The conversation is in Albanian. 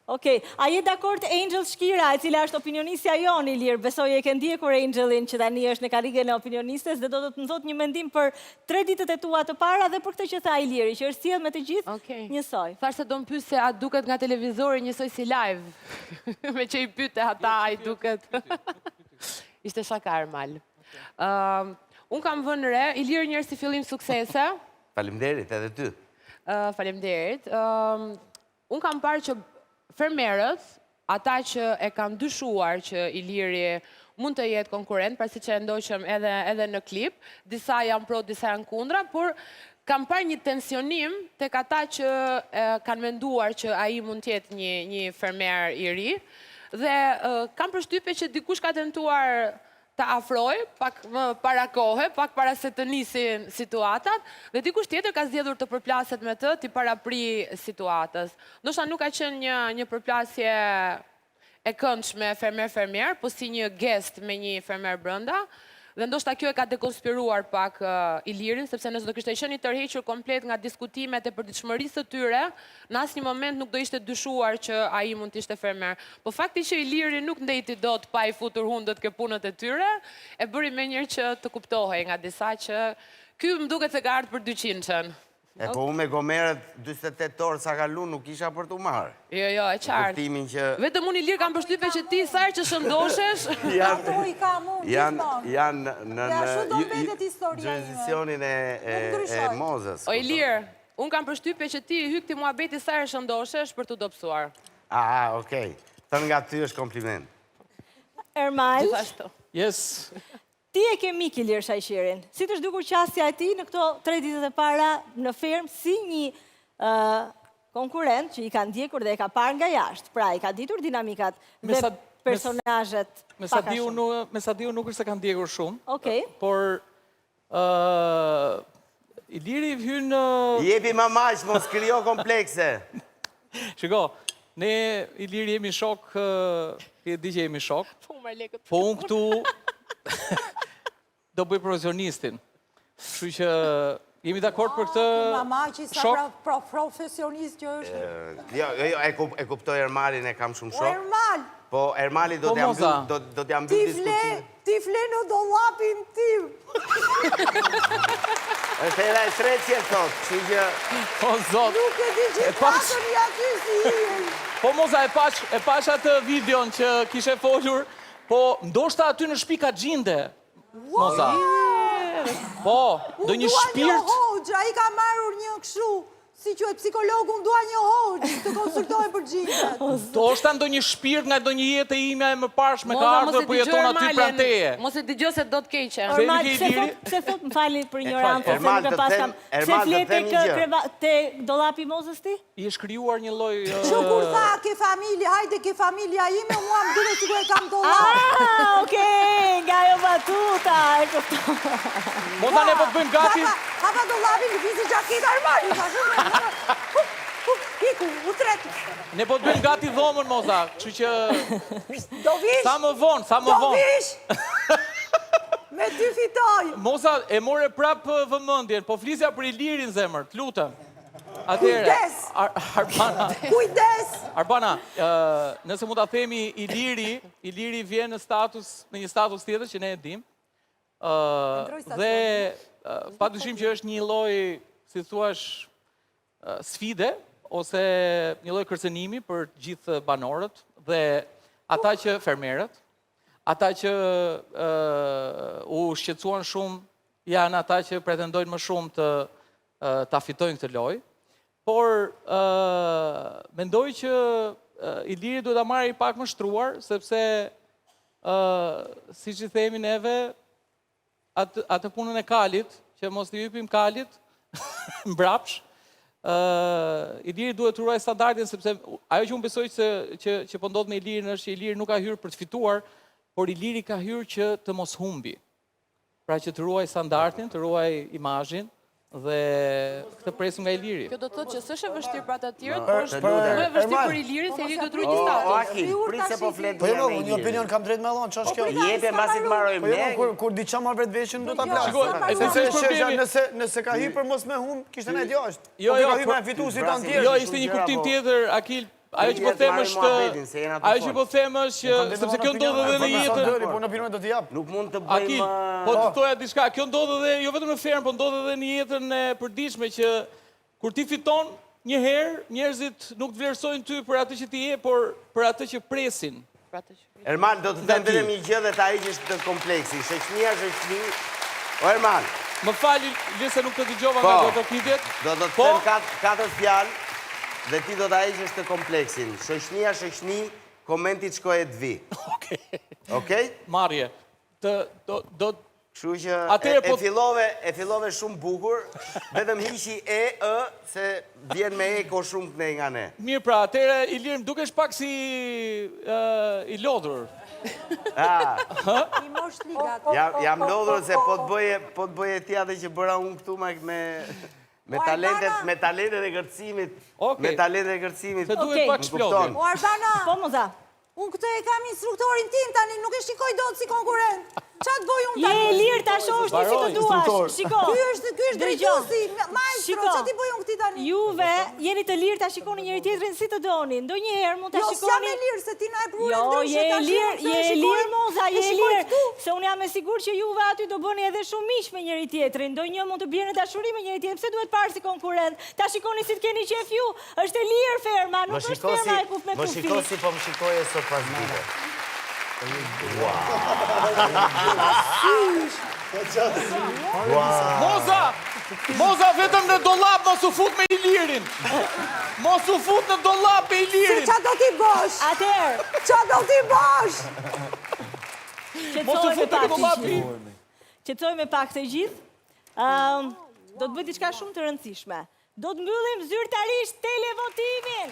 Okej, a je dakord Angel Shkira, e cila është opinionistja jonë, Ilir, besoj e ke ndjekur Angelin që tani është në karrigën e opinionistes dhe do të më thot një mendim për 3 ditët e tua të para dhe për këtë që tha Iliri, që është sjell me të gjithë njësoj. Thash se do më pyes se a duket nga televizori njësoj si live. Me që i pyete ata, a i duket. Ishte shaka Ermal. Unë kam vënë re, Ilir njërë si fillim suksese. Faleminderit edhe ty. Faleminderit. Unë kam parë që fermerët, ata që e kanë dyshuar që Iliri mund të jetë konkurent, pra si që e ndoqëm edhe në klip, disa janë pro, disa janë kundra, por kam parë një tensionim tek ata që kanë menduar që ai mund të jetë një fermer i ri, dhe kam përshtypje që dikush ka tentuar të afroj, pak më para kohe, pak para se të nisin situatat, dhe dikush tjetër ka zgjedhur të përplaset me të, t'i parapri situatës. Ndoshta nuk ka qenë një përplasje e këndshme fermer, po si një gest me një fermer brenda, dhe ndoshta kjo e ka dekonspiruar pak Ilirin, sepse nëse do kishte qenë i tërhequr komplet nga diskutimet e përditshmërisë të tyre, në asnjë moment nuk do ishte dyshuar që ai mund të ishte fermer. Po fakti që Iliri nuk ndeti dot pa i futur hundët ke punët e tyre, e bëri menjëherë që të kuptohej nga disa që ky më duket se ka ardhur për 200-ën. E po unë me Gomerët 28 orë sa kalu nuk isha për të marrë. Jo, e qartë. Vetëm unë Ilir kam përshtypje që ti sa herë që shëndoshesh. Ato i kam unë gjithmonë. Janë në Ashtu do mbetet historia ime. jurisdikcionin e Mozës. O Ilir, unë kam përshtypje që ti hyk ti muhabeti sa herë shëndoshesh për të dobësuar. Okej. Thënë nga ty është kompliment. Ermal. Gjithashtu. Yes. Ti e ke mik Ilir Shajqirin. Si të zhdukur qasja e ti në këto 3 ditët e para në fermë si një konkurent që i ka ndjekur dhe e ka parë nga jashtë. Pra, i ka ditur dinamikat dhe personazhet paka shumë. Me sa diu nuk është se ka ndjekur shumë. Okej. Por Iliri hyn në... Jepi mamaq, mos krijo komplekse. Shiko, ne Iliri jemi shok, ti e di që jemi shok. Po unë këtu do bëj profesionistin. Kështu që jemi dakord për këtë shok. Mamaqi sa profesionist që është. Jo, e kuptoj Ermalin, e kam shumë shok. Ermal! Po Ermali do t'jam mbyll diskutimin. Ti fle në dollapin tim. Është era e tretë që thot, kështu që... Po zot. Nuk e di që pasën i aty si hijen. Po moza e pash atë videon që kishe folur, po ndoshta aty në shtëpi ka gjinde. Moza. Po, do një shpirt. Unë dua një hoxha, i ka marrur një kështu, si quhet psikologu, unë dua një hoxh të konsultoj për gjindet. Ndoshta ndonjë shpirt nga ndonjë jetë e ime e mëparshme ka ardhur për jeton aty pranë teje. Mos e dëgjoj se do të keqe. Ermal, pse thot, më falni për ignorancë, se nuk e paskam. Pse flet te dollapi Mozës ti? I është krijuar një lloj Që kur tha ke familje, hajde ke familja ime, mua më duhet sikur e kam dollap. Okej, nga jo batuta, e kuptoj. Moza ne po të bëjmë gati. Hapa dollapin, lëvizi gjaketa Ermali. Iku, u tretë. Ne po të bëjmë gati dhomën, Moza, kështu që... Do vish? Sa më vonë. Do vish? Me ty fitoj. Moza, e more prapë vëmendjen, po flisja për Ilirin zemër, të lutem. Kujdes! Arbana. Kujdes! Arbana, nëse mund ta themi Iliri vjen në një status tjetër që ne e dim. Dhe padyshim që është një lloj, si thuash, sfide ose një lloj kërcënimi për gjithë banorët dhe ata që fermerët, ata që u shqetësuan shumë janë ata që pretendojnë më shumë ta fitojnë këtë lojë. Por mendoj që Iliri duhet ta marrë pak më shtruar, sepse siç i themi neve atë punën e kalit, që mos t'i hypim kalit mbrapsh, Iliri duhet të ruaj standardin, sepse ajo që unë besoj që po ndodh me Ilirin është që Iliri nuk ka hyrë për të fituar, por Iliri ka hyrë që të mos humbi. Pra që të ruaj standardin, të ruaj imazhin, dhe këtë presim nga Iliri. Kjo do të thotë që s'është e vështirë për ata të tjerët, por është më e vështirë për Ilirin se Iliri do të ruajë status. Aki, prit se po flet. Po jo, një opinion kam drejt me allon, ç'është kjo? Jepe mbasi të marrojmë ne. Po jo, kur diçka marr vetë veshin do ta plas. Nëse ka hyrë për mos me humb, kishte ne jashtë. Jo, ka hyrë me fituesit tan tjerë. Jo, ishte një kuptim tjetër, Akil, Ajo që po them është, ajo që po them është, sepse kjo ndodh edhe në jetën. Po në opinion do t'i jap. Nuk mund të Akil, bëjmë... po të thoja diçka, kjo ndodh edhe jo vetëm në ferm, po ndodh edhe në jetën e përditshme që kur ti fiton një herë, njerëzit nuk të vlerësojnë ty për atë që ti je, por për atë që presin. Erman, do të them vetëm një gjë dhe ta hiqësh të kompleksi. Shoqënia. O Erman, Më fali, Lise, nuk të dëgjova nga do të klipjet. do të them 4 fjalë dhe ti do ta heqësh të kompleksin. Shoqëni, komentit shkoj e të vi. Okej? Marje, do Kështu që e fillove shumë bukur, vetëm hiqi se vjen me eko shumë këne nga ne. mirë pra, atëre Ilir më dukesh pak si i lodhur. I mosh ligat. Jam lodhur se po të bëje ti atë që bëra unë këtu me talentet e kërcimit. Me talentet e kërcimit. Se duhet pak shplotin. O Arbana, Po, Moza. unë këtë e kam instruktorin tim tani, nuk e shikoj dot si konkurent. Qa të bëj unë Je tani? e lirë ta shohësh ti si të duash. Shiko. Ky është drejtuesi, maestro, Shiko. qa ti bëj unë këti tani? Juve jeni të lirë ta shikoni njëri tjetrin si të doni. Ndonjëherë mund ta Jo, shikoni. s'jam e lirë, se ti na e prurë Jo, ndryshe je e tash, lirë, se je e shikoj- lirë, Moza, je e e shikoj lirë. këtu. Se unë jam e sigurt që juve aty do bëni edhe shumë miq me njëri tjetrin. Ndonjë mund të bjerë në dashuri me njëri tjetrin. Pse duhet parë si konkurrent? Ta shikoni si të keni qef ju. Është e lirë ferma, nuk është ferma e kuf me Më kufi. shiko si po më shikoje sot pas dite. Moza vetëm në dollap mos u fut me Ilirin. Mos u fut në dollap me Se Ilirin. qa do t'i bësh? Atëherë, Qa do t'i bësh? Mos u qetësoj me fut në pak të dollapi. gjithë. Qetësoj me pak të gjithë. Do të bëj diçka shumë të rëndësishme. Do të mbyllim zyrtarisht televotimin.